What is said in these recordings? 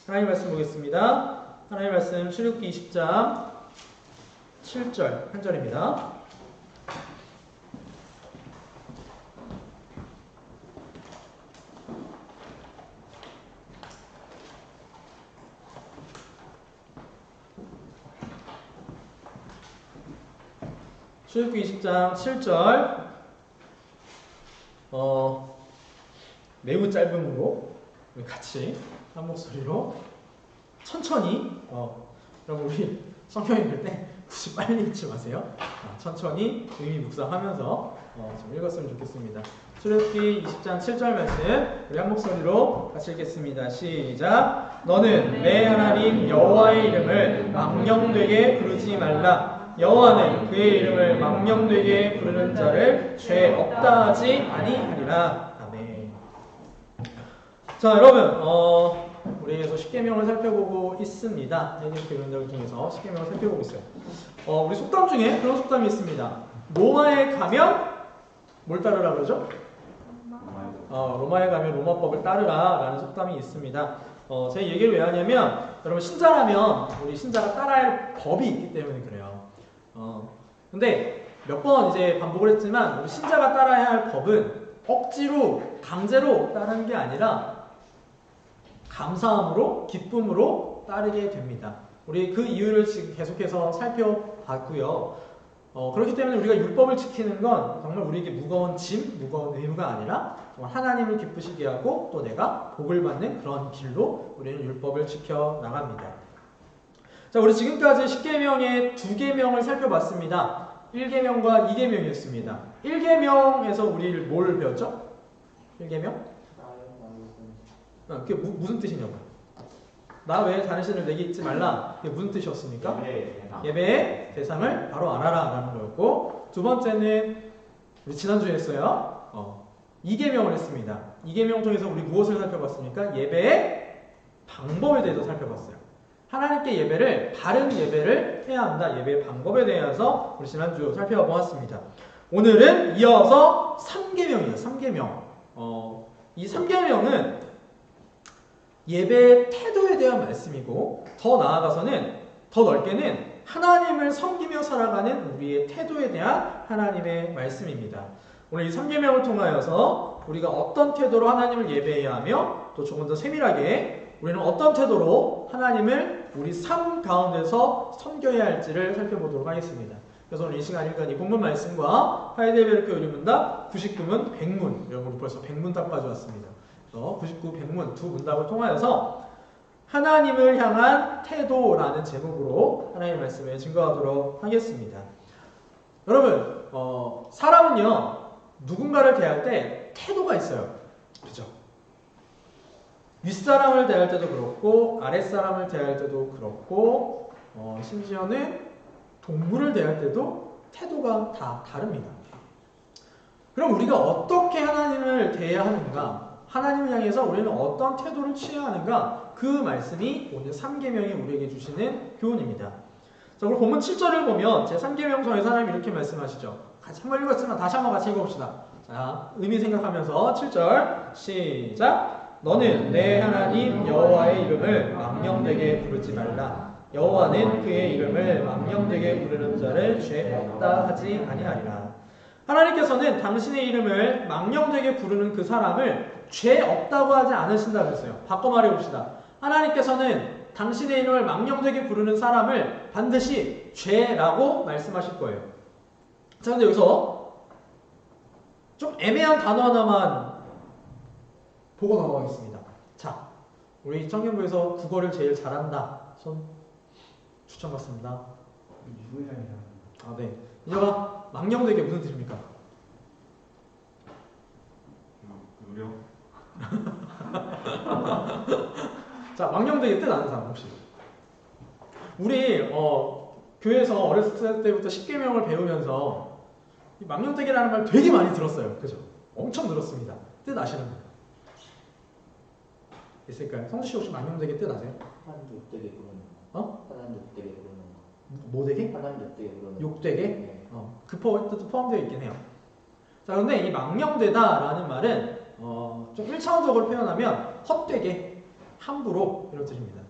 하나님 말씀 보겠습니다. 하나님 말씀 출애굽기 20장 7절 한 절입니다. 출애굽기 20장 7절 매우 짧음으로 같이 한 목소리로 천천히 여러분 우리 성경 읽을 때 굳이 빨리 읽지 마세요. 천천히 의미 묵상하면서 좀 읽었으면 좋겠습니다. 출애굽기 20장 7절 말씀 우리 한 목소리로 같이 읽겠습니다. 시작. 너는 내 하나님 여호와의 이름을 망령되게 부르지 말라. 여호와는 그의 이름을 망령되게 부르는 자를 죄 없다 하지 아니하리라. 아멘. 자, 여러분 우리 계속 십계명을 살펴보고 있습니다. 해결 교훈들 중에서 십계명을 살펴보고 있어요. 우리 속담 중에 그런 속담이 있습니다. 로마에 가면 뭘 따르라 그러죠? 로마에 가면 로마법을 따르라 라는 속담이 있습니다. 제 얘기를 왜 하냐면 여러분 신자라면 우리 신자가 따라야 할 법이 있기 때문에 그래요. 근데 몇 번 이제 반복을 했지만 우리 신자가 따라야 할 법은 억지로 강제로 따르는 게 아니라 감사함으로 기쁨으로 따르게 됩니다. 우리 그 이유를 지금 계속해서 살펴봤고요. 그렇기 때문에 우리가 율법을 지키는 건 정말 우리에게 무거운 짐, 무거운 의무가 아니라 정말 하나님을 기쁘시게 하고 또 내가 복을 받는 그런 길로 우리는 율법을 지켜 나갑니다. 자, 우리 지금까지 십계명의 두 계명을 살펴봤습니다. 1계명과 2계명이었습니다. 1계명에서 우리를 뭘 배웠죠? 1계명? 그게 무슨 뜻이냐고. 나 외에 다른 신을 내게 잊지 말라. 그게 무슨 뜻이었습니까? 예배의 대상을 바로 알아라 라는 거였고, 두 번째는 우리 지난주에 했어요. 2계명을 했습니다. 2계명 통해서 우리 무엇을 살펴봤습니까? 예배의 방법에 대해서 살펴봤어요. 하나님께 예배를, 바른 예배를 해야 한다. 예배의 방법에 대해서 우리 지난주 살펴보았습니다. 오늘은 이어서 3계명이에요. 3계명. 이 3계명은 예배의 태도에 대한 말씀이고, 더 나아가서는, 더 넓게는 하나님을 섬기며 살아가는 우리의 태도에 대한 하나님의 말씀입니다. 오늘 이 3계명을 통하여서 우리가 어떤 태도로 하나님을 예배해야 하며, 또 조금 더 세밀하게 우리는 어떤 태도로 하나님을 우리 삶 가운데서 섬겨야 할지를 살펴보도록 하겠습니다. 그래서 오늘 이 시간 읽은 이 본문 말씀과 하이델베르크 요리문답 99문 100문, 여러분 우리 벌써 100문답까지 왔습니다. 99, 100문 두 문답을 통하여서 하나님을 향한 태도라는 제목으로 하나님의 말씀을 증거하도록 하겠습니다. 여러분, 사람은요 누군가를 대할 때 태도가 있어요. 그죠? 윗사람을 대할 때도 그렇고 아랫사람을 대할 때도 그렇고 심지어는 동물을 대할 때도 태도가 다 다릅니다. 그럼 우리가 어떻게 하나님을 대해야 하는가? 하나님을 향해서 우리는 어떤 태도를 취해야 하는가? 그 말씀이 오늘 3계명이 우리에게 주시는 교훈입니다. 자, 우리 본문 7절을 보면 제 3계명서에서 하나님이 이렇게 말씀하시죠. 같이 한번 읽었지만 다시 한번 같이 읽어봅시다. 자, 의미 생각하면서 7절 시작. 너는 내 하나님 여호와의 이름을 망령되게 부르지 말라. 여호와는 그의 이름을 망령되게 부르는 자를 죄 없다 하지 아니하리라. 하나님께서는 당신의 이름을 망령되게 부르는 그 사람을 죄 없다고 하지 않으신다고 했어요. 바꿔 말해봅시다. 하나님께서는 당신의 이름을 망령되게 부르는 사람을 반드시 죄라고 말씀하실 거예요. 자, 근데 여기서 좀 애매한 단어 하나만 보고 넘어가겠습니다. 자, 우리 청년부에서 국어를 제일 잘한다. 손 추천받습니다. 네. 이제가 망령되게 무슨 뜻입니까? 무료? 자, 망령되게 뜻 아는 사람 혹시? 우리 교회에서 어렸을 때부터 십계명을 배우면서 이 망령되게라는 말 되게 많이 들었어요. 그죠? 엄청 들었습니다. 뜻 아시는 분? 있을까요? 성주 씨 혹시 망령되게 뜻 아세요? 하나님 욕되게 부르는 거. 하나님 욕되게 부르는 거. 뭐 되게? 하나님 욕되게 부르는 거. 욕되게? 네. 그 뜻도 포함되어 있긴 해요. 자, 그런데 이 망령되다라는 말은 좀 1차원적으로 표현하면 헛되게, 함부로 이루어집니다.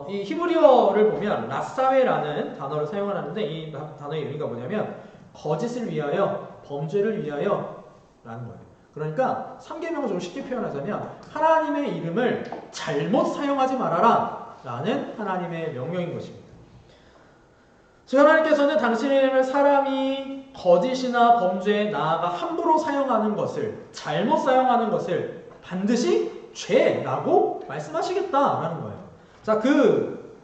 이 히브리어를 보면 라사웨라는 단어를 사용하는데 이 단어의 의미가 뭐냐면 거짓을 위하여, 범죄를 위하여 라는 거예요. 그러니까 3계명을 좀 쉽게 표현하자면 하나님의 이름을 잘못 사용하지 말아라 라는 하나님의 명령인 것입니다. 즉 하나님께서는 당신의 이름을 사람이 거짓이나 범죄에 나아가 함부로 사용하는 것을, 잘못 사용하는 것을 반드시 죄라고 말씀하시겠다라는 거예요. 자, 그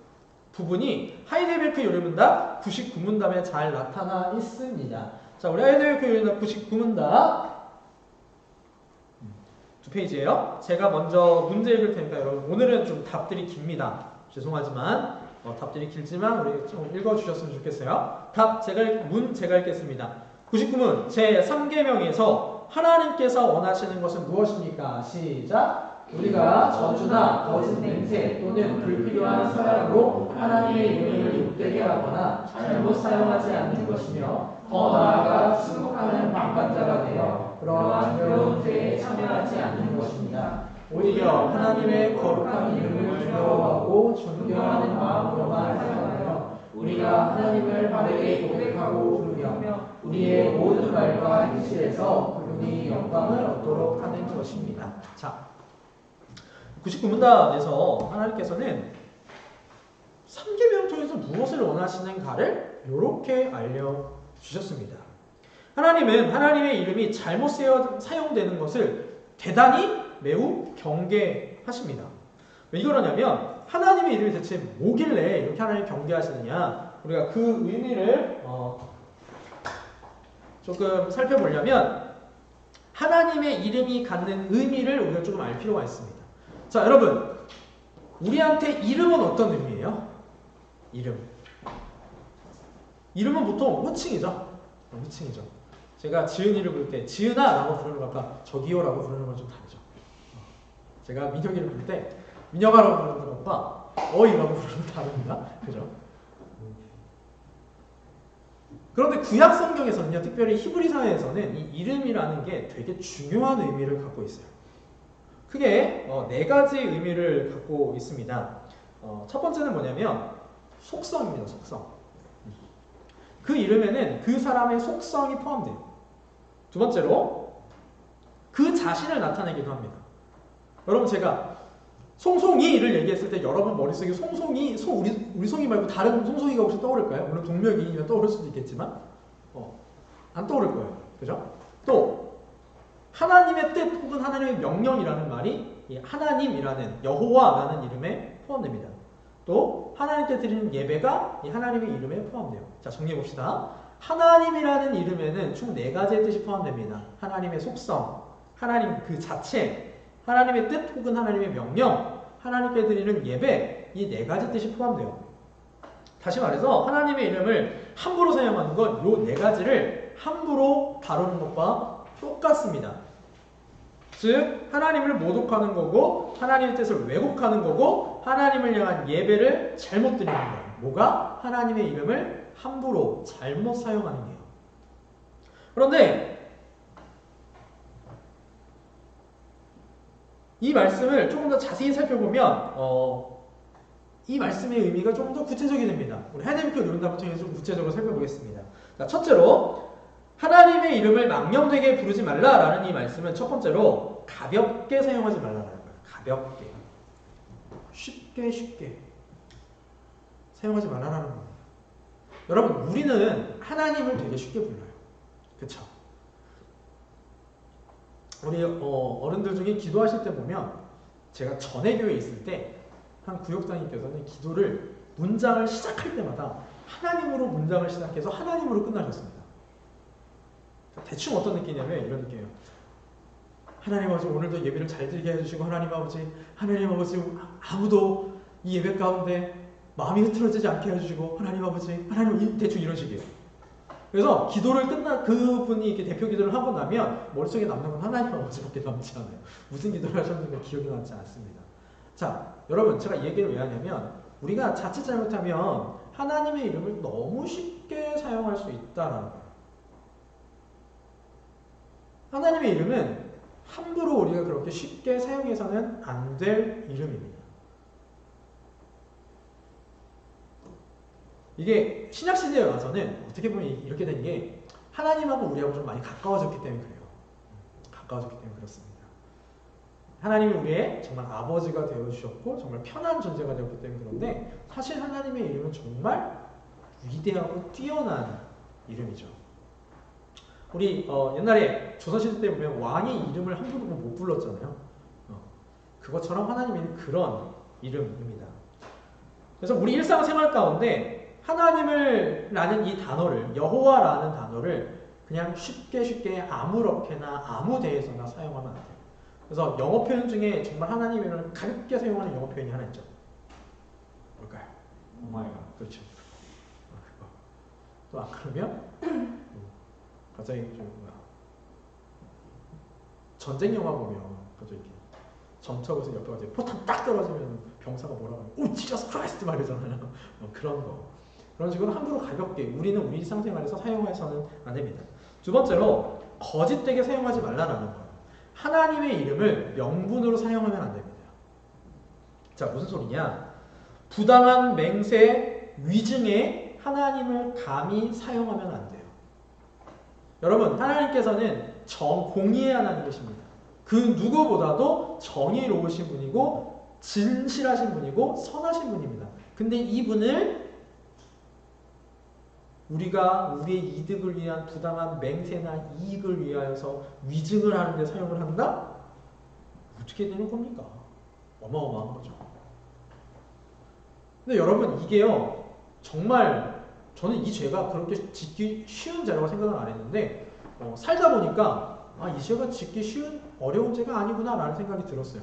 부분이 하이델베르크 요리문답 99문답에 잘 나타나 있습니다. 자, 우리 하이델베르크 요리문답 99문답 두 페이지예요. 제가 먼저 문제 읽을 테니까 여러분 오늘은 좀 답들이 깁니다. 죄송하지만 답들이 길지만 우리 좀 읽어주셨으면 좋겠어요. 제가 읽겠습니다. 99문 제3계명에서 하나님께서 원하시는 것은 무엇입니까? 시작! 우리가 저주나 거짓 맹세 또는 불필요한 서약으로 하나님의 이름을 욕되게 하거나 잘못 사용하지 않는 것이며 더 나아가 승복하는 방관자가 되어 그러한 더러운 죄에 참여하지 않는 것입니다. 오히려 하나님의 거룩한 이름을 두려워하고 존경하는 마음으로만 사용하여 우리가 하나님을 바르게 고백하고 부르며 우리의 모든 말과 행실에서 그분이 영광을 얻도록 하는 것입니다. 자, 99문답에서 하나님께서는 3계명 중에서 무엇을 원하시는가를 이렇게 알려주셨습니다. 하나님은 하나님의 이름이 잘못 사용되는 것을 대단히 매우 경계하십니다. 왜 이러냐면 하나님의 이름이 대체 뭐길래 이렇게 하나님 경계하시느냐, 우리가 그 의미를 조금 살펴보려면 하나님의 이름이 갖는 의미를 우리가 조금 알 필요가 있습니다. 자, 여러분, 우리한테 이름은 어떤 의미예요? 이름은 보통 호칭이죠. 호칭이죠. 제가 지은이를 부를 때 지은아 라고 부르는 것과 저기요 라고 부르는 건 좀 다르죠. 제가 민혁이를 부를 때 민혁아라고 부르는 것과 어이라고 부르는 건 다릅니다. 그죠? 그런데 구약 성경에서는요, 특별히 히브리사에서는 이 이름이라는 게 되게 중요한 의미를 갖고 있어요. 크게 네 가지 의미를 갖고 있습니다. 첫 번째는 뭐냐면 속성입니다. 속성. 그 이름에는 그 사람의 속성이 포함돼요. 두 번째로 그 자신을 나타내기도 합니다. 여러분, 제가 송송이를 얘기했을 때 여러분 머릿속에 송송이, 우리 송이 말고 다른 송송이가 혹시 떠오를까요? 물론 동명이인이면 떠오를 수도 있겠지만 안 떠오를 거예요. 그죠? 또 하나님의 뜻 혹은 하나님의 명령이라는 말이 이 하나님이라는 여호와라는 이름에 포함됩니다. 또 하나님께 드리는 예배가 이 하나님의 이름에 포함돼요. 자, 정리해봅시다. 하나님이라는 이름에는 총 4가지의 뜻이 포함됩니다. 하나님의 속성, 하나님 그 자체, 하나님의 뜻 혹은 하나님의 명령, 하나님께 드리는 예배, 이 4가지 뜻이 포함돼요. 다시 말해서 하나님의 이름을 함부로 사용하는 건 이 4가지를 함부로 다루는 것과 똑같습니다. 즉 하나님을 모독하는 거고 하나님의 뜻을 왜곡하는 거고 하나님을 향한 예배를 잘못 드리는 거예요. 뭐가? 하나님의 이름을 함부로 잘못 사용하는 거예요. 그런데 이 말씀을 조금 더 자세히 살펴보면 이 말씀의 의미가 조금 더 구체적이 됩니다. 우리 하이델베르크 요리문답을 통해서 좀 구체적으로 살펴보겠습니다. 자, 첫째로 하나님의 이름을 망령되게 부르지 말라라는 이 말씀은 첫 번째로 가볍게 사용하지 말라라는 거예요. 가볍게. 쉽게 사용하지 말라라는 겁니다. 여러분, 우리는 하나님을 되게 쉽게 불러요. 그쵸? 우리 어른들 중에 기도하실 때 보면 제가 전에 교회에 있을 때 한 구역장님께서는 기도를 문장을 시작할 때마다 하나님으로 문장을 시작해서 하나님으로 끝나셨습니다. 대충 어떤 느낌이냐면 이런 느낌이에요. 하나님 아버지, 오늘도 예배를 잘 드리게 해주시고 하나님 아버지 아무도 이 예배 가운데 마음이 흐트러지지 않게 해주시고 하나님 아버지, 하나님, 대충 이런 식이에요. 그래서 기도를 그분이 이렇게 대표 기도를 하고 나면 머릿속에 남는 건 하나님 아버지밖에 남지 않아요. 무슨 기도를 하셨는지 기억이 나지 않습니다. 자, 여러분, 제가 이 얘기를 왜 하냐면 우리가 자칫 잘못하면 하나님의 이름을 너무 쉽게 사용할 수 있다라는 거예요. 하나님의 이름은 함부로 우리가 그렇게 쉽게 사용해서는 안 될 이름입니다. 이게 신약시대에 와서는 어떻게 보면 이렇게 된 게 하나님하고 우리하고 좀 많이 가까워졌기 때문에 그래요. 가까워졌기 때문에 그렇습니다. 하나님이 우리의 정말 아버지가 되어주셨고 정말 편한 존재가 되었기 때문에 그런데 사실 하나님의 이름은 정말 위대하고 뛰어난 이름이죠. 우리 옛날에 조선시대 때 보면 왕의 이름을 함부로 못 불렀잖아요. 그것처럼 하나님은 그런 이름입니다. 그래서 우리 일상생활 가운데 하나님을 라는 이 단어를 여호와라는 단어를 그냥 쉽게 아무렇게나 아무 데에서나 사용하면 안 돼요. 그래서 영어 표현 중에 정말 하나님의 이름을 가볍게 사용하는 영어 표현이 하나 있죠. 뭘까요? 오마이갓. 그렇죠. 그거. 또 안 그러면 갑자기 좀 전쟁 영화 보면 갑자기 전투하고서 옆에 가서 포탄 딱 떨어지면 병사가 뭐라고 해요? 오 지저스 크라이스트 말이잖아요. 그런 거. 그런 식으로 함부로 가볍게 우리는 우리 일상생활에서 사용해서는 안 됩니다. 두 번째로 거짓되게 사용하지 말라는 거예요. 하나님의 이름을 명분으로 사용하면 안 됩니다. 자, 무슨 소리냐? 부당한 맹세, 위증에 하나님을 감히 사용하면 안 돼요. 여러분, 하나님께서는 공의의 하나님이십니다. 그 누구보다도 정의로우신 분이고 진실하신 분이고 선하신 분입니다. 근데 이분을 우리가 우리의 이득을 위한 부당한 맹세나 이익을 위하여서 위증을 하는 데 사용을 한다? 어떻게 되는 겁니까? 어마어마한 거죠. 근데 여러분 이게요 정말 저는 이 죄가 그렇게 짓기 쉬운 죄라고 생각은 안 했는데 살다 보니까 이 죄가 짓기 쉬운 어려운 죄가 아니구나 라는 생각이 들었어요.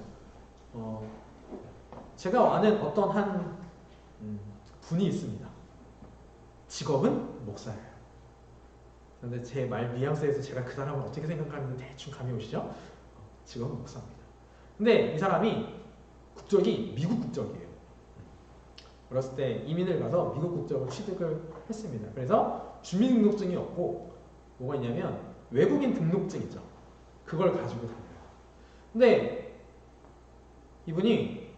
제가 아는 어떤 한 분이 있습니다. 직업은 목사예요. 그런데 제 말 뉘앙스에서 제가 그 사람을 어떻게 생각하는지 대충 감이 오시죠? 직업은 목사입니다. 근데 이 사람이 국적이 미국 국적이에요. 어렸을 때 이민을 가서 미국 국적을 취득을 했습니다. 그래서 주민등록증이 없고 뭐가 있냐면 외국인 등록증 있죠. 그걸 가지고 다녀요. 근데 이분이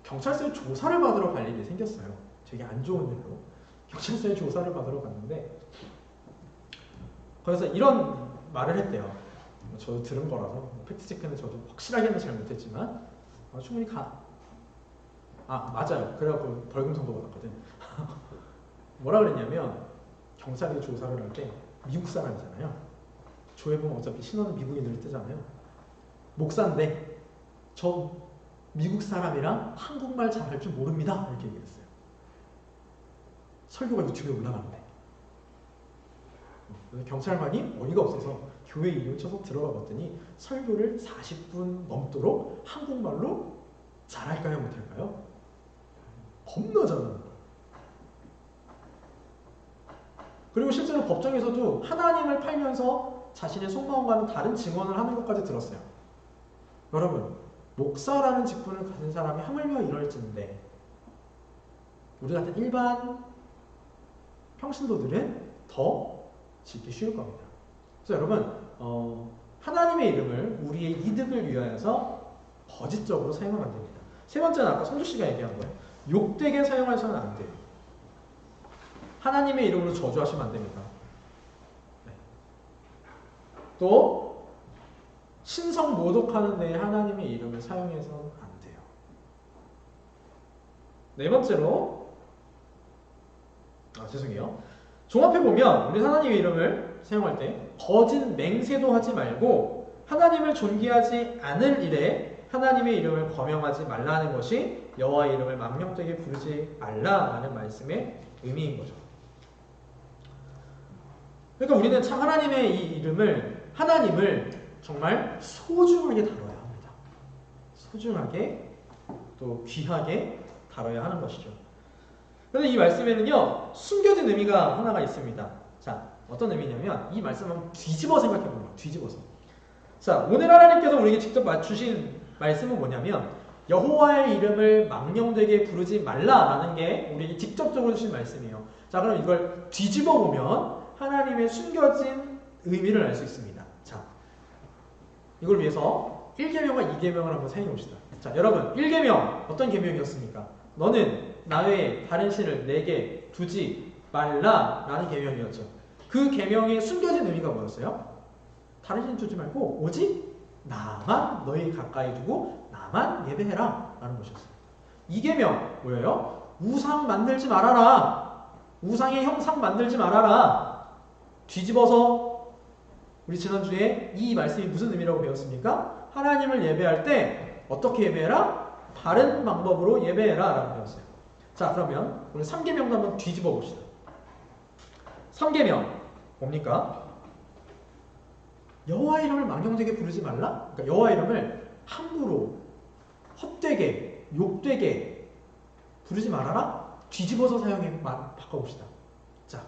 경찰서에 조사를 받으러 갈 일이 생겼어요. 되게 안 좋은 일로 경찰서에 조사를 받으러 갔는데 거기서 이런 말을 했대요. 저도 들은 거라서 팩트체크는 저도 확실하게는 잘 못했지만 충분히 맞아요. 그래갖고 벌금 선고 받았거든. 뭐라 그랬냐면 경찰이 조사를 할 때 미국 사람이잖아요. 조회보면 어차피 신원은 미국인으로 뜨잖아요. 목사인데 저 미국 사람이랑 한국말 잘할 줄 모릅니다. 이렇게 얘기했어요. 설교가 유튜브에 올라가는데 경찰관이 어이가 없어서 교회 이름 쳐서 들어가 봤더니 설교를 40분 넘도록 한국말로 잘할까요? 못할까요? 겁나 잘하는 거예요. 그리고 실제로 법정에서도 하나님을 팔면서 자신의 속마음과는 다른 증언을 하는 것까지 들었어요. 여러분, 목사라는 직분을 가진 사람이 하물며 이럴진데 우리 같은 일반 평신도들은 더 짓기 쉬울 겁니다. 그래서 여러분 하나님의 이름을 우리의 이득을 위하여서 거짓적으로 사용하면 안 됩니다. 세 번째는 아까 성주 씨가 얘기한 거예요. 욕되게 사용해서는 안 돼요. 하나님의 이름으로 저주하시면 안 됩니다. 네. 또 신성 모독하는 데 하나님의 이름을 사용해서는 안 돼요. 네 번째로 죄송해요. 종합해 보면 우리 하나님의 이름을 사용할 때 거짓 맹세도 하지 말고 하나님을 존귀하지 않을 일에 하나님의 이름을 거명하지 말라는 것이 여호와의 이름을 망령되게 부르지 말라라는 말씀의 의미인 거죠. 그러니까 우리는 참 하나님의 이 이름을 하나님을 정말 소중하게 다뤄야 합니다. 소중하게 또 귀하게 다뤄야 하는 것이죠. 그런데 이 말씀에는요 숨겨진 의미가 하나가 있습니다. 자, 어떤 의미냐면 이 말씀을 한번 뒤집어 생각해 보면 뒤집어서. 자, 오늘 하나님께서 우리에게 직접 맞추신 말씀은 뭐냐면 여호와의 이름을 망령되게 부르지 말라라는 게 우리에게 직접적으로 주신 말씀이에요. 자, 그럼 이걸 뒤집어 보면 하나님의 숨겨진 의미를 알 수 있습니다. 자, 이걸 위해서 1계명과 2계명을 한번 사용해 봅시다. 자, 여러분 1계명 어떤 계명이었습니까? 너는 나 외에 다른 신을 내게 두지 말라 라는 계명이었죠. 그 계명의 숨겨진 의미가 뭐였어요? 다른 신 두지 말고 오직 나만 너희 가까이 두고 나만 예배해라 라는 것이었어요. 2계명 뭐예요? 우상 만들지 말아라. 우상의 형상 만들지 말아라. 뒤집어서 우리 지난주에 이 말씀이 무슨 의미라고 배웠습니까? 하나님을 예배할 때 어떻게 예배해라? 바른 방법으로 예배해라 라고 배웠어요. 자, 그러면 오늘 3계명도 한번 뒤집어 봅시다. 3계명 뭡니까? 여호와 이름을 망령되게 부르지 말라? 그러니까 여호와 이름을 함부로 헛되게 욕되게 부르지 말아라? 뒤집어서 사용해 바꿔봅시다. 자,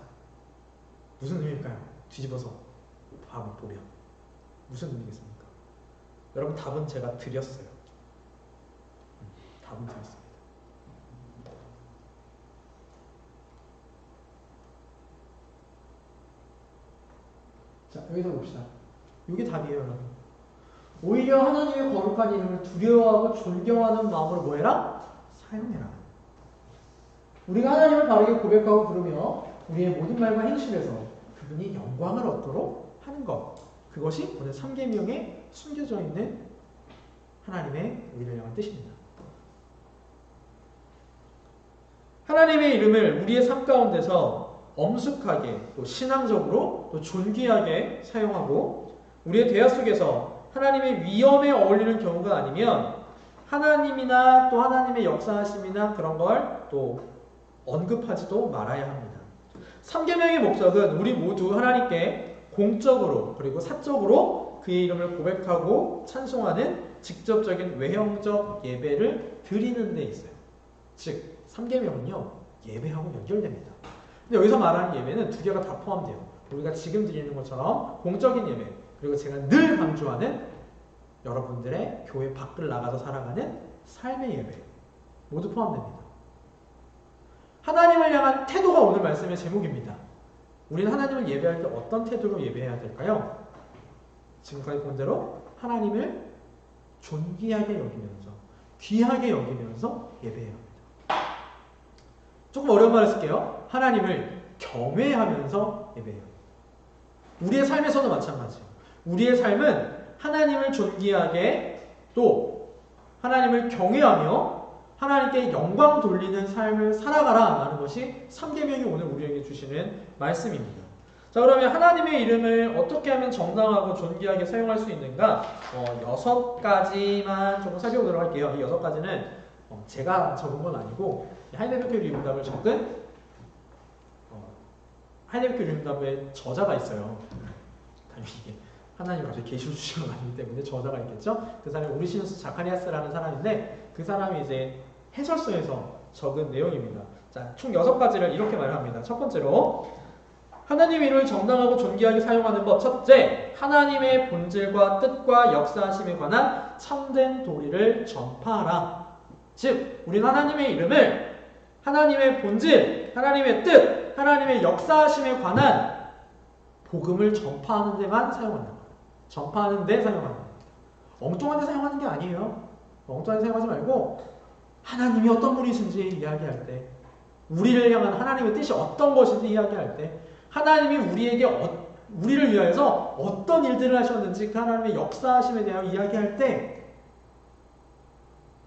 무슨 의미일까요? 뒤집어서 보면 무슨 의미겠습니까? 여러분 답은 제가 드렸어요. 답은 드렸습니다. 자, 여기서 봅시다. 이게 답이에요, 여러분. 오히려 하나님의 거룩한 이름을 두려워하고 존경하는 마음으로 뭐해라? 사용해라. 우리가 하나님을 바르게 고백하고 부르며 우리의 모든 말과 행실에서 그분이 영광을 얻도록 하는 것. 그것이 오늘 3계명에 숨겨져 있는 하나님의 우리를 향한 뜻입니다. 하나님의 이름을 우리의 삶 가운데서 엄숙하게 또 신앙적으로 또 존귀하게 사용하고 우리의 대화 속에서 하나님의 위엄에 어울리는 경우가 아니면 하나님이나 또 하나님의 역사하심이나 그런 걸 또 언급하지도 말아야 합니다. 3계명의 목적은 우리 모두 하나님께 공적으로 그리고 사적으로 그의 이름을 고백하고 찬송하는 직접적인 외형적 예배를 드리는 데 있어요. 즉 3계명은요 예배하고 연결됩니다. 근데 여기서 말하는 예배는 두 개가 다 포함돼요. 우리가 지금 드리는 것처럼 공적인 예배, 그리고 제가 늘 강조하는 여러분들의 교회 밖을 나가서 살아가는 삶의 예배 모두 포함됩니다. 하나님을 향한 태도가 오늘 말씀의 제목입니다. 우리는 하나님을 예배할 때 어떤 태도로 예배해야 될까요? 지금까지 본 대로 하나님을 존귀하게 여기면서 귀하게 여기면서 예배해야 합니다. 조금 어려운 말을 쓸게요. 하나님을 경외하면서 예배해요. 우리의 삶에서도 마찬가지예요. 우리의 삶은 하나님을 존귀하게 또 하나님을 경외하며 하나님께 영광 돌리는 삶을 살아가라 라는 것이 3계명이 오늘 우리에게 주시는 말씀입니다. 자, 그러면 하나님의 이름을 어떻게 하면 정당하고 존귀하게 사용할 수 있는가? 6가지만 조금 살펴보도록 할게요. 이 6가지는 제가 적은 건 아니고 하이델베르크 유림답을 적은 하이델베르크 유림답의 저자가 있어요. 당연히 이게 하나님 갑자기 계시를 주신 건 아니기 때문에 저자가 있겠죠. 그 사람이 오리시누스 자카리아스라는 사람인데 그 사람이 이제 해설서에서 적은 내용입니다. 자, 총 6가지를 이렇게 말합니다. 첫 번째로 하나님의 이름을 정당하고 존귀하게 사용하는 법. 첫째, 하나님의 본질과 뜻과 역사하심에 관한 참된 도리를 전파하라. 즉, 우리는 하나님의 이름을 하나님의 본질, 하나님의 뜻, 하나님의 역사하심에 관한 복음을 전파하는 데만 사용한다. 전파하는 데 사용한다. 엉뚱한 데 사용하는 게 아니에요. 엉뚱한 데 사용하지 말고 하나님이 어떤 분이신지 이야기할 때, 우리를 향한 하나님의 뜻이 어떤 것인지 이야기할 때, 하나님이 우리를 위하여서 어떤 일들을 하셨는지 그 하나님의 역사하심에 대하여 이야기할 때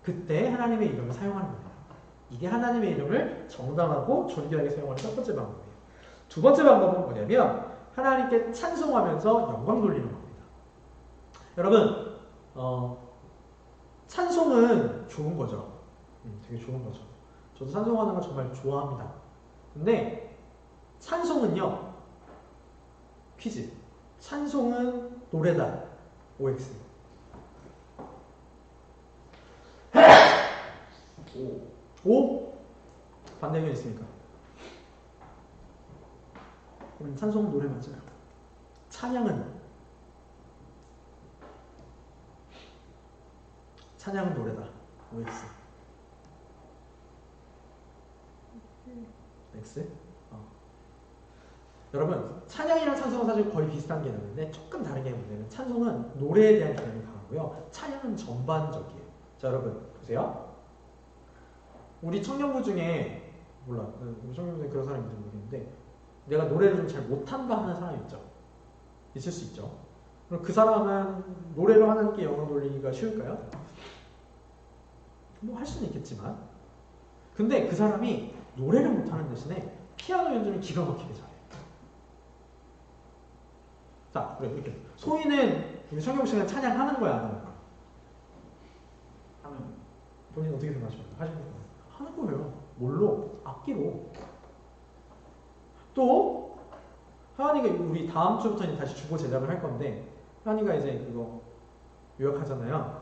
그때 하나님의 이름을 사용하는 겁니다. 이게 하나님의 이름을 정당하고 존귀하게 사용하는 첫 번째 방법이에요. 두 번째 방법은 뭐냐면 하나님께 찬송하면서 영광 돌리는 겁니다. 여러분 찬송은 좋은 거죠. 되게 좋은 거죠. 저도 찬송하는 거 정말 좋아합니다. 근데 찬송은요, 퀴즈. 찬송은 노래다. OX. 오? 반대 의견 있습니까? 그럼 찬송은 노래 맞아요. 찬양은 노래다. OX. X? 여러분 찬양이랑 찬송은 사실 거의 비슷한 개념인데 조금 다른 게 뭐냐면 찬송은 노래에 대한 개념이 강하고요. 찬양은 전반적이에요. 자 여러분 보세요. 우리 청년부 중에 몰라 우리 청년부 중에 그런 사람이 있는지 모르겠는데 내가 노래를 좀 잘 못한다 하는 사람이 있죠. 있을 수 있죠. 그럼 그 사람은 노래로 하나님께 영광 돌리기가 쉬울까요? 뭐 할 수는 있겠지만 근데 그 사람이 노래를 못하는 대신에 피아노 연주를 기가 막히게 잘해요. 자, 그래 이렇게 소희는 우리 청년부 시간에 찬양하는 거야 안 하는 거야? 하면 본인 어떻게 생각하십니까? 하시는 거예요? 하는 거예요. 뭘로? 악기로. 또 하은이가 우리 다음 주부터는 다시 주보 제작을 할 건데 하은이가 이제 그거 유학하잖아요.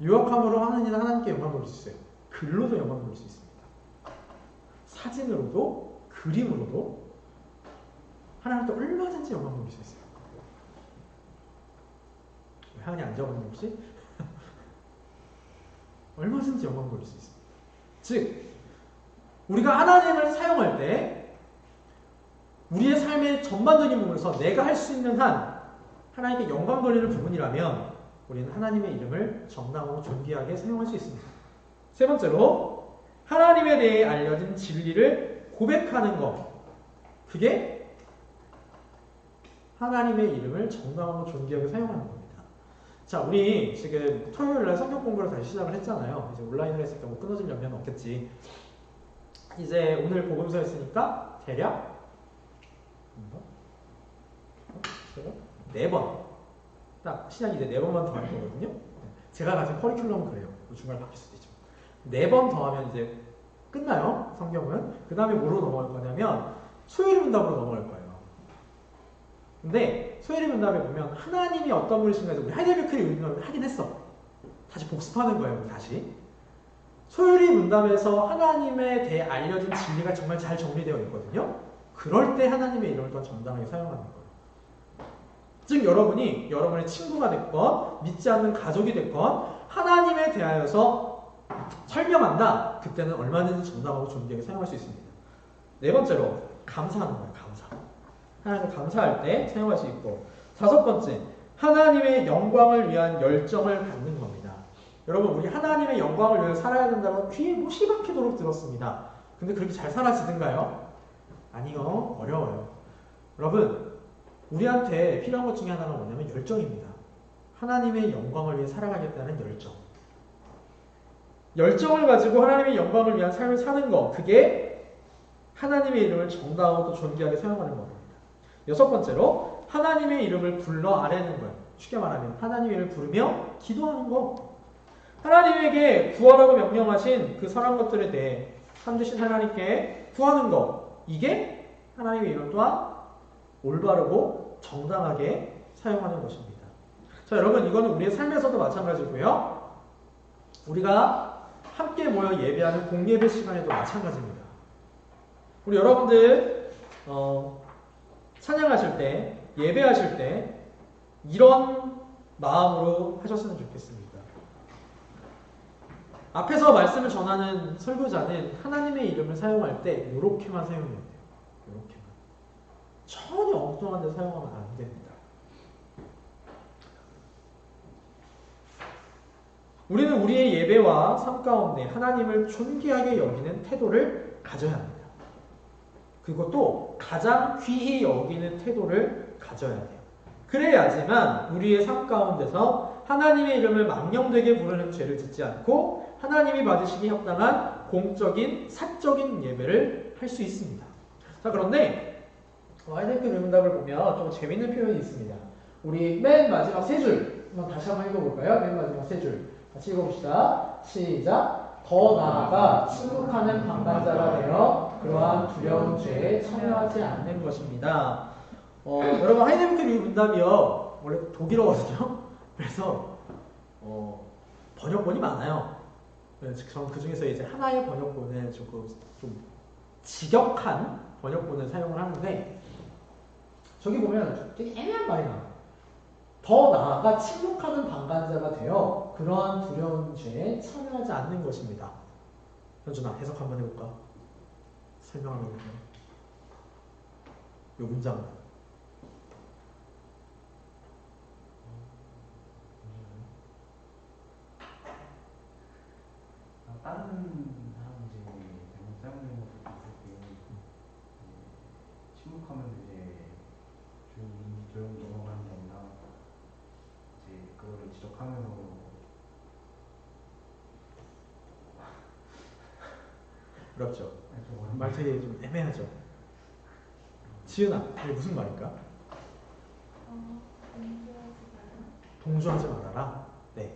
유학함으로 하나님께 영광 돌릴 수 있어요. 글로도 영광 돌릴 수 있습니다. 사진으로도 그림으로도 하나님께 얼마든지 영광 돌릴 수 있어요. 하은이 안 적었니 혹시? 얼마든지 영광 돌릴 수 있습니다. 즉 우리가 하나님을 사용할 때 우리의 삶의 전반적인 부분에서 내가 할 수 있는 한 하나님께 영광 돌리는 부분이라면 우리는 하나님의 이름을 정당하고 존귀하게 사용할 수 있습니다. 세 번째로 하나님에 대해 알려진 진리를 고백하는 것. 그게 하나님의 이름을 정당하고 존귀하게 사용하는 겁니다. 자, 우리 지금 토요일날 성경 공부를 다시 시작을 했잖아요. 이제 온라인으로 했으니까 뭐 끊어질 염려는 없겠지. 이제 오늘 복음서 했으니까 대략 4번. 딱 시간이 이제 4번만 더 할 거거든요. 제가 가진 커리큘럼은 그래요. 중간에 바뀔 수도 있죠. 4번 더 하면 이제 끝나요. 성경은. 그 다음에 뭐로 넘어갈 거냐면 소요리 문답으로 넘어갈 거예요. 근데 소요리 문답에 보면 하나님이 어떤 분이신가 해서 우리 하이델베르크의 의문을 하긴 했어. 다시 복습하는 거예요. 다시. 소요리 문답에서 하나님에 대해 알려진 진리가 정말 잘 정리되어 있거든요. 그럴 때 하나님의 이름을 더 정당하게 사용하는 거예요. 즉 여러분이 여러분의 친구가 됐건 믿지 않는 가족이 됐건 하나님에 대하여서 설명한다. 그때는 얼마든지 정당하고 존귀하게 사용할 수 있습니다. 네 번째로 감사하는 거예요. 감사. 하나님을 감사할 때 사용할 수 있고 다섯 번째 하나님의 영광을 위한 열정을 갖는 겁니다. 여러분 우리 하나님의 영광을 위해 살아야 된다고 귀에 못이 박히도록 들었습니다. 근데 그렇게 잘 살아지든가요? 아니요. 어려워요. 여러분 우리한테 필요한 것 중에 하나가 뭐냐면 열정입니다. 하나님의 영광을 위해 살아가겠다는 열정. 열정을 가지고 하나님의 영광을 위한 삶을 사는 것. 그게 하나님의 이름을 정당하고 또 존귀하게 사용하는 겁니다. 여섯 번째로 하나님의 이름을 불러 아뢰는 거예요. 쉽게 말하면 하나님의 이름을 부르며 기도하는 거. 하나님에게 구하라고 명령하신 그 선한 것들에 대해 참되신 하나님께 구하는 것. 이게 하나님의 이름 또한 올바르고 정당하게 사용하는 것입니다. 자, 여러분 이거는 우리의 삶에서도 마찬가지고요. 우리가 함께 모여 예배하는 공예배 시간에도 마찬가지입니다. 우리 여러분들 찬양하실 때, 예배하실 때 이런 마음으로 하셨으면 좋겠습니다. 앞에서 말씀을 전하는 설교자는 하나님의 이름을 사용할 때 이렇게만 사용해야 돼요. 이렇게만. 전혀 엉뚱한 데 사용하면 안 됩니다. 우리는 우리의 예배와 삶 가운데 하나님을 존귀하게 여기는 태도를 가져야 합니다. 그것도 가장 귀히 여기는 태도를 가져야 돼요. 그래야지만 우리의 삶 가운데서 하나님의 이름을 망령되게 부르는 죄를 짓지 않고 하나님이 받으시기 합당한 공적인 사적인 예배를 할 수 있습니다. 자, 그런데 하이델베르크 의문답을 보면 좀 재밌는 표현이 있습니다. 우리 맨 마지막 세 줄 한번 다시 한번 읽어볼까요? 맨 마지막 세 줄 같이 읽어봅시다. 시작. 더 나아가 침묵하는 방관자가 되어 그러한 두려운 죄에 참여하지 않는 것입니다. 여러분 하이델베르크 의문답이요 원래 독일어거든요. 그래서 번역본이 많아요. 저는 그 중에서 이제 하나의 번역본을 조금 좀 직역한 번역본을 사용을 하는데 저기 보면 되게 애매한 말이 나와요. 더 나아가 침묵하는 방관자가 되어 그러한 두려운 죄에 참여하지 않는 것입니다. 현준아 해석 한번 해볼까? 설명 한번 해볼까요? 문장. 다른 사람 이제 잘못 사용되는 것도 있을 때 침묵하면 이제 조용히 넘어가는 게 아니라 이제 그거를 지적하면서 어렵죠. 좀 말 되게 좀 애매하죠. 지은아, 이게 무슨 말일까? 동조하지 말아라. 네,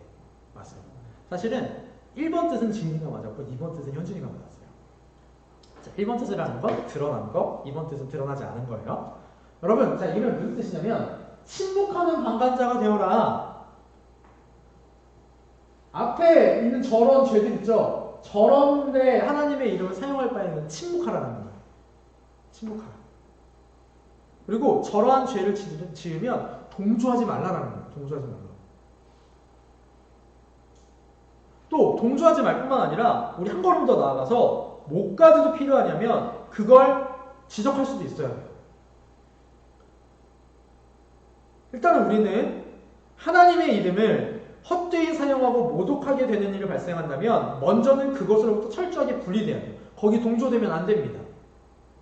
맞습니다. 사실은 1번 뜻은 지은이가 맞았고 2번 뜻은 현준이가 맞았어요. 자, 1번 뜻이라는 건 드러난 거, 2번 뜻은 드러나지 않은 거예요. 여러분, 자, 이건 무슨 뜻이냐면 침묵하는 방관자가 되어라. 앞에 있는 저런 죄들 있죠? 저런데 하나님의 이름을 사용할 바에는 침묵하라는 거예요. 침묵하라. 그리고 저러한 죄를 지으면 동조하지 말라라는 거예요. 동조하지 말라. 또 동조하지 말 뿐만 아니라 우리 한 걸음 더 나아가서 뭐까지도 필요하냐면 그걸 지적할 수도 있어야 돼요. 일단은 우리는 하나님의 이름을 헛되이 사용하고 모독하게 되는 일이 발생한다면 먼저는 그것으로부터 철저하게 분리돼야 돼요. 거기 동조되면 안 됩니다.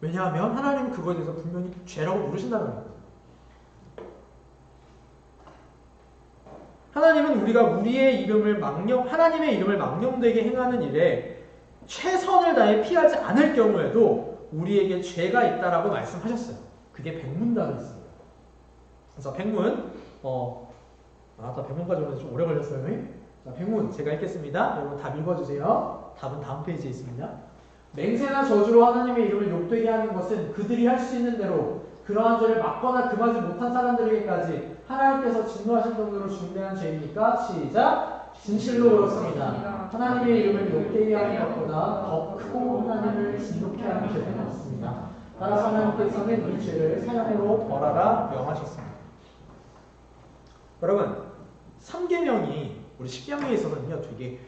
왜냐하면 하나님은 그거에 대해서 분명히 죄라고 부르신다는 거예요. 하나님은 우리가 하나님의 이름을 망령되게 행하는 일에 최선을 다해 피하지 않을 경우에도 우리에게 죄가 있다라고 말씀하셨어요. 그게 백문답이 있습니다. 그래서 백문, 아까 백문까지 오는데 좀 오래 걸렸어요. 자, 백문 제가 읽겠습니다. 여러분 답 읽어주세요. 답은 다음 페이지에 있습니다. 맹세나 저주로 하나님의 이름을 욕되게 하는 것은 그들이 할 수 있는 대로 그러한 죄를 막거나 금하지 못한 사람들에게까지 하나님께서 진노하신 정도로 중대한 죄이니까 시작! 진실로 그렇습니다. 하나님의 이름을 욕되게 하는 것보다 더 크고 하나님을 진노케 하는 죄는 없습니다. 따라서 하나님께서는 이 죄를 사형으로 벌하라 명하셨습니다. 여러분, 3계명이 우리 십계명에 있어서는요 되게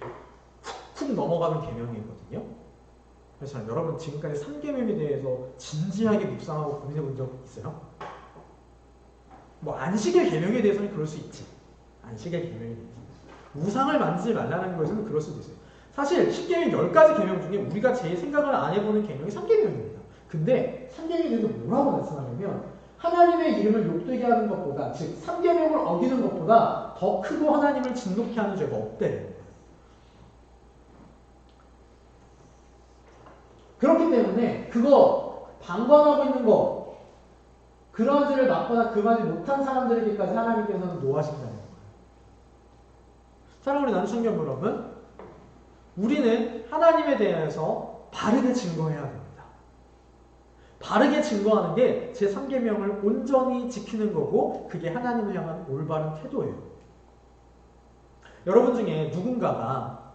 훅훅 넘어가는 계명이거든요. 그래서 여러분 지금까지 3계명에 대해서 진지하게 묵상하고 고민해 본 적 있어요? 뭐 안식일 계명에 대해서는 그럴 수 있지. 안식일 계명에 대해서. 우상을 만지지 말라는 것은 그럴 수도 있어요. 사실 10계명 10가지 계명 중에 우리가 제일 생각을 안 해보는 계명이 3계명입니다. 근데 3계명에 대해서 뭐라고 말씀하냐면 하나님의 이름을 욕되게 하는 것보다, 즉 3계명을 어기는 것보다 더 크고 하나님을 진노케 하는 죄가 없대. 그렇기 때문에 그거 방관하고 있는 거, 그런 죄를 막거나 금하지 못한 사람들에게까지 하나님께서는 노하신다는 거예요. 사랑하는 남성경 여러분, 우리는 하나님에 대해서 바르게 증거해야 됩니다. 바르게 증거하는 게 제3계명을 온전히 지키는 거고 그게 하나님을 향한 올바른 태도예요. 여러분 중에 누군가가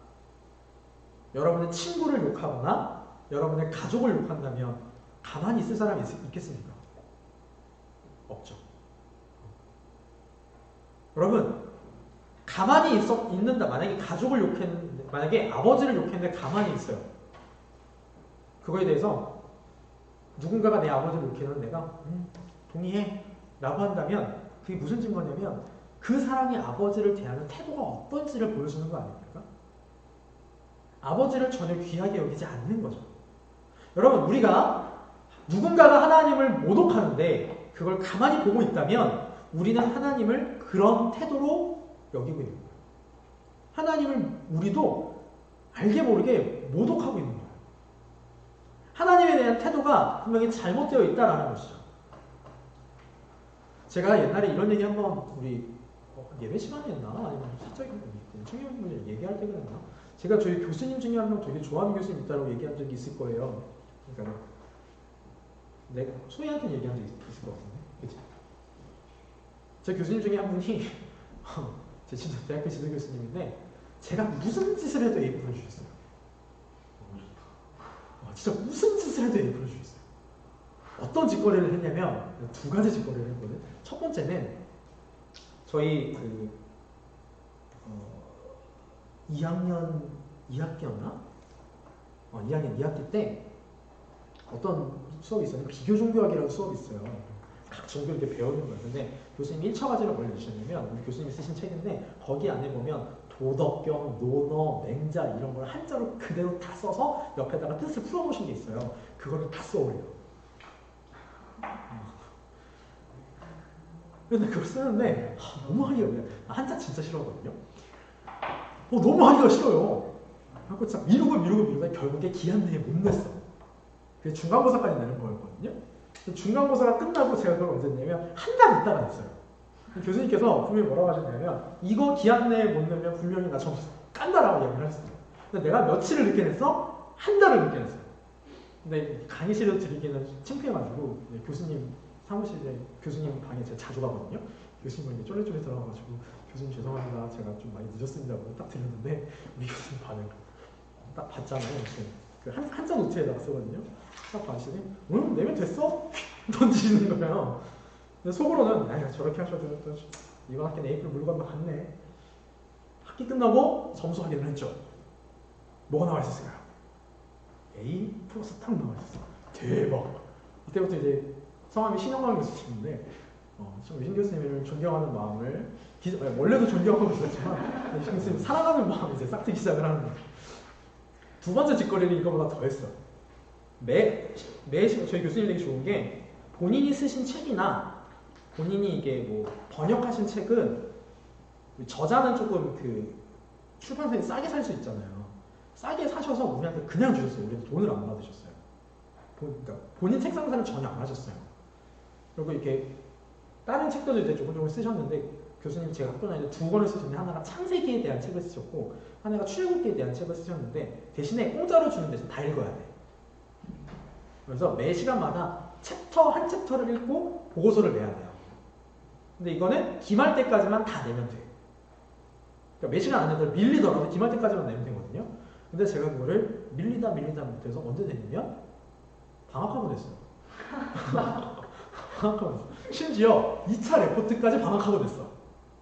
여러분의 친구를 욕하거나 여러분의 가족을 욕한다면 가만히 있을 사람이 있겠습니까? 없죠. 여러분, 가만히 있는다. 만약에 가족을 욕했는데, 만약에 아버지를 욕했는데 가만히 있어요. 그거에 대해서 누군가가 내 아버지를 욕해도 내가 동의해 라고 한다면 그게 무슨 증거냐면 그 사람이 아버지를 대하는 태도가 어떤지를 보여주는 거 아닙니까? 아버지를 전혀 귀하게 여기지 않는 거죠. 여러분, 우리가 누군가가 하나님을 모독하는데 그걸 가만히 보고 있다면 우리는 하나님을 그런 태도로 여기고 있는 거예요. 하나님을 우리도 알게 모르게 모독하고 있는 거예요. 하나님에 대한 태도가 분명히 잘못되어 있다는 것이죠. 제가 옛날에 이런 얘기 한번 우리 예배 시간이었나? 아니면 사적인 청년분들 얘기할 때 그랬나? 제가 저희 교수님 중에 한 명 되게 좋아하는 교수님 있다고 얘기한 적이 있을 거예요. 그러니까 내가 소희한테 얘기한 적이 있을 것 같은데, 그치? 제 교수님 중에 한 분이 제 대학교 지도 교수님인데 제가 무슨 짓을 해도 A 불러주셨어요. 너무 좋다. 진짜 무슨 짓을 해도 A 불러주셨어요. 어떤 짓거리를 했냐면 두 가지 짓거리를 했거든. 첫 번째는 저희 2학년 2학기였나? 2학년 2학기 때 어떤 수업이 있었냐면 비교종교학이라는 수업이 있어요. 각 종교를 이렇게 배우는 거예요. 근데 교수님이 1차 과제를 뭘 내주셨냐면 우리 교수님이 쓰신 책인데 거기 안에 보면 도덕경, 논어, 맹자 이런 걸 한자로 그대로 다 써서 옆에다가 뜻을 풀어놓으신 게 있어요. 그거를 다 써오래요. 근데 그걸 쓰는데 너무 하기가 그냥 한자 진짜 싫어하거든요. 너무 하기가 싫어요. 그래서 참 미루고 결국에 기한 내에 못 냈어. 그래서 중간고사까지 내는 거였거든요. 중간고사가 끝나고 제가 그걸 언제 냈냐면 한 달 있다가 냈어요. 교수님께서 분명히 뭐라고 하셨냐면 이거 기한 내에 못 내면 분명히 나 점수 깐다라고 얘기를 하셨어요. 근데 내가 며칠을 늦게 냈어? 한 달을 늦게 냈어요. 근데 강의실로 드리기는 창피해가지고 교수님 사무실에 교수님 방에 제가 자주 가거든요. 교수님은 쫄래쫄래 들어가가지고 교수님 죄송합니다. 제가 좀 많이 늦었습니다. 딱 드렸는데 우리 교수님 반응 딱 봤잖아요. 그 한자 노트에다가 쓰거든요. 딱 봐시니 내면 됐어? 던지시는 거예요. 근데 속으로는 야 저렇게 하셔도 또 이번 학기는 A플 물고 한번 갔네. 학기 끝나고 점수 확인을 했죠. 뭐가 나와 있었을까요? A 플러스 딱 나와 있었어. 대박. 이때부터 이제 성함이 신영광 교수님인데 신 교수님을 존경하는 마음을 원래도 존경하고 있었지만 신 교수님 사랑하는 마음이 이제 싹 트기 시작을 하는 거예요. 두 번째 짓거리는 이거보다 더했어. 저희 교수님 되게 좋은 게 본인이 쓰신 책이나 본인이 이게 뭐 번역하신 책은 저자는 조금 그 출판사에 싸게 살 수 있잖아요. 싸게 사셔서 우리한테 그냥 주셨어요. 우리한테 돈을 안 받으셨어요. 그러니까 본인 책 상사는 전혀 안 하셨어요. 그리고 이렇게 다른 책들도 이제 조금 쓰셨는데 교수님 제가 학교 다닐 때 두 권을 쓰셨는데 하나가 창세기에 대한 책을 쓰셨고 하나가 출애굽기에 대한 책을 쓰셨는데 대신에 공짜로 주는 대신 다 읽어야 돼. 그래서 매 시간마다 챕터 한 챕터를 읽고 보고서를 내야 돼요. 근데 이거는 기말 때까지만 다 내면 돼. 그러니까 매 시간 안 내더라도 밀리더라도 기말 때까지만 내면 되거든요. 근데 제가 그거를 밀리다 못해서 언제 냈냐면 방학하고 냈어요. 방학하고 냈어. 심지어 2차 레포트까지 방학하고 냈어.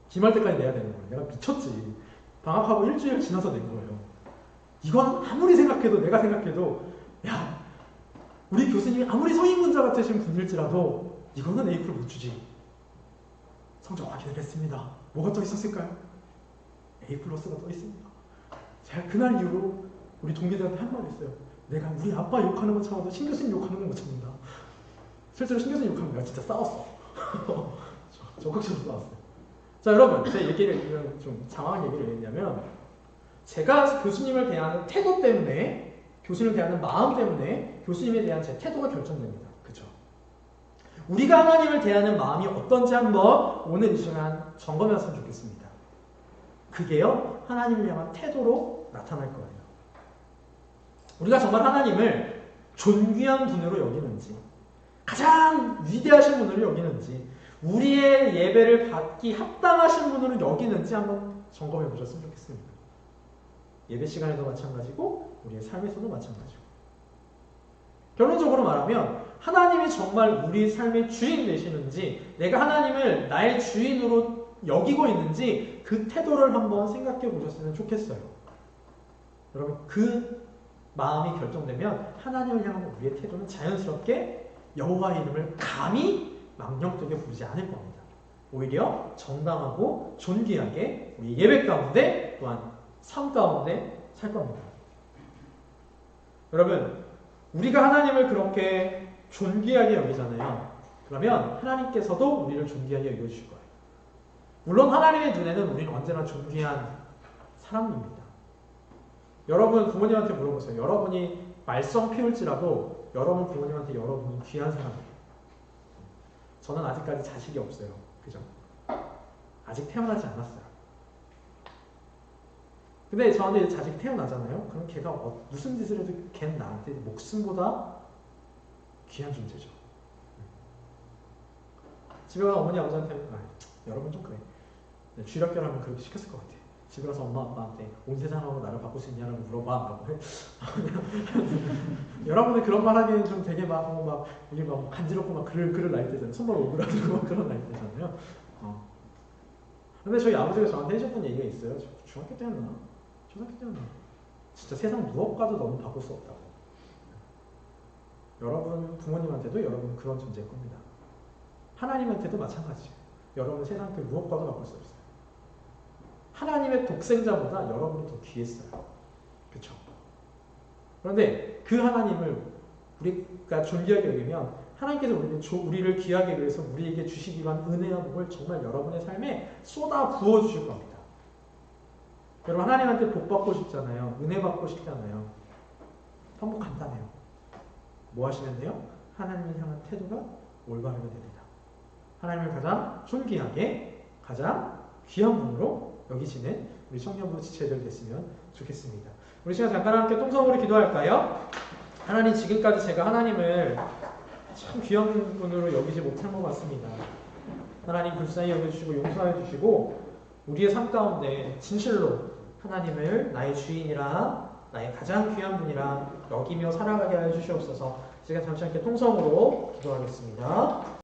기말 때까지 내야 되는 거예요. 내가 미쳤지. 방학하고 일주일 지나서 낸 거예요. 이건 아무리 생각해도 내가 생각해도 야 우리 교수님이 아무리 성인군자 같으신 분일지라도 이거는 A플 못 주지. 성적 확인을 했습니다. 뭐가 떠 있었을까요? A 플러스가 떠 있습니다. 제가 그날 이후로 우리 동기들한테 한 말 했어요. 내가 우리 아빠 욕하는 건 참아도 신 교수님 욕하는 건 못 참는다. 실제로 신 교수님 욕하면 내가 진짜 싸웠어. 적극적으로 싸웠어요. 자 여러분, 제 얘기를 좀 장황한 얘기를 했냐면 제가 교수님을 대하는 태도 때문에 교수님을 대하는 마음 때문에 교수님에 대한 제 태도가 결정됩니다. 그렇죠? 우리가 하나님을 대하는 마음이 어떤지 한번 오늘 이 시간 점검해봤으면 좋겠습니다. 그게요 하나님을 향한 태도로 나타날 거예요. 우리가 정말 하나님을 존귀한 분으로 여기는지 가장 위대하신 분으로 여기는지 우리의 예배를 받기 합당하신 분으로 여기는지 한번 점검해 보셨으면 좋겠습니다. 예배 시간에도 마찬가지고 우리의 삶에서도 마찬가지고 결론적으로 말하면 하나님이 정말 우리 삶의 주인 되시는지 내가 하나님을 나의 주인으로 여기고 있는지 그 태도를 한번 생각해 보셨으면 좋겠어요. 여러분 그 마음이 결정되면 하나님을 향한 우리의 태도는 자연스럽게 여호와의 이름을 감히 망령되게 부르지 않을 겁니다. 오히려 정당하고 존귀하게 우리 예배 가운데 또한 삶 가운데 살 겁니다. 여러분 우리가 하나님을 그렇게 존귀하게 여기잖아요. 그러면 하나님께서도 우리를 존귀하게 여겨주실 거예요. 물론 하나님의 눈에는 우리는 언제나 존귀한 사람입니다. 여러분 부모님한테 물어보세요. 여러분이 말썽 피울지라도 여러분 부모님한테 여러분은 귀한 사람이에요. 저는 아직까지 자식이 없어요. 그죠? 아직 태어나지 않았어요. 근데 저한테 자식 태어나잖아요. 그럼 걔가 무슨 짓을 해도 걔는 나한테 목숨보다 귀한 존재죠. 집에 가서 어머니 아버지한테 여러분 좀 그래. 쥐락결하면 그렇게 시켰을 것 같아. 집에 가서 엄마 아빠한테 온 세상하고 나를 바꿀 수 있냐고 물어봐. 여러분이 그런 말 하기엔 좀 되게 우리 막 간지럽고 막 그럴 나이 때잖아요. 손발 오그라들고 막 그런 나이 때잖아요. 근데 저희 아버지가 저한테 해줬던 얘기가 있어요. 중학교 때였나? 초등학교 때였나? 진짜 세상 무엇과도 너는 바꿀 수 없다고. 여러분 부모님한테도 여러분 그런 존재일 겁니다. 하나님한테도 마찬가지예요. 여러분 세상 그 무엇과도 바꿀 수 없어요. 하나님의 독생자보다 여러분이 더 귀했어요. 그렇죠? 그런데 그 하나님을 우리가 존귀하게 여기면 하나님께서 우리를 귀하게 여기서 우리에게 주시기 위한 은혜와 복을 정말 여러분의 삶에 쏟아 부어 주실 겁니다. 여러분 하나님한테 복 받고 싶잖아요. 은혜 받고 싶잖아요. 방법 간단해요. 뭐 하시면 돼요? 하나님을 향한 태도가 올바르게 됩니다. 하나님을 가장 존귀하게 가장 귀한 분으로 여기시는 우리 청년부 지체들 됐으면 좋겠습니다. 우리 시간 잠깐 함께 통성으로 기도할까요? 하나님, 지금까지 제가 하나님을 참 귀한 분으로 여기지 못한 것 같습니다. 하나님 불쌍히 여겨주시고 용서해 주시고 우리의 삶 가운데 진실로 하나님을 나의 주인이라 나의 가장 귀한 분이라 여기며 살아가게 하여 주시옵소서. 제가 잠시 함께 통성으로 기도하겠습니다.